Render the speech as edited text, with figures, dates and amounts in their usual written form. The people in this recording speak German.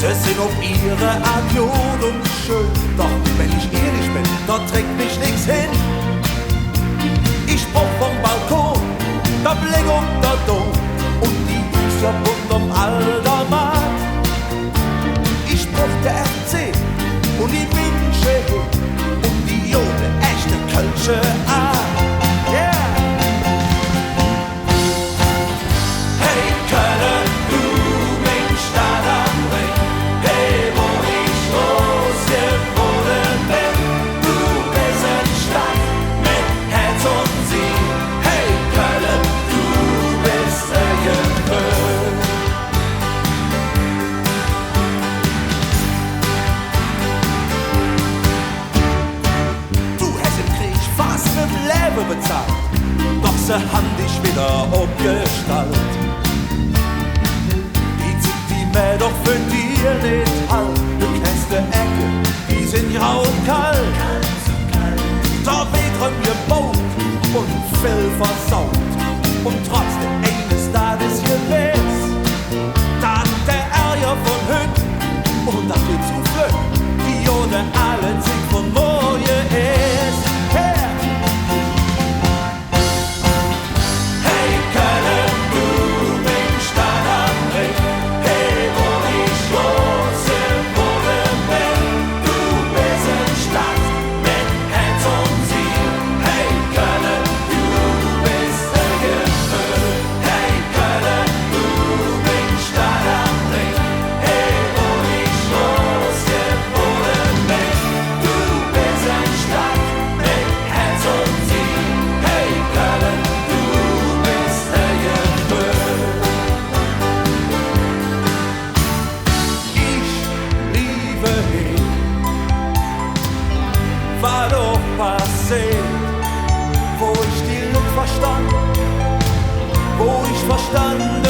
Sie sind auf ihre Art jung und schön, doch wenn ich ehrlich bin, da trägt mich nix hin. Ich brauch vom Balkon, der Blick um der Dom und die Bücher unterm Aldermat. Ich brauch der FC und die Minsche und die junge, echte Kölsche Art. Yeah! Hey Köln, du Stadt am Ring, hey, wo ich groß geworden bin, du bist eine Stadt mit Herz und Sinn. Hey Köln, du bist Jüngern. Du hast im Krieg fast mit Leben bezahlt, doch sie haben dich wieder umgestaltet. Doch für dir nicht halt, du kennst die Ecke, die sind grau und kalt. Da weht von mir Boot und Fell versaut. Und trotzdem eines Tages gewiss, da der Ärger von Hüt und nach dir zu Glück, die ohne alle Zink von Morgen ist. Hey Köln, du bin Stadt am Ring. War doch passiert, wo ich die Luft verstand, wo ich verstanden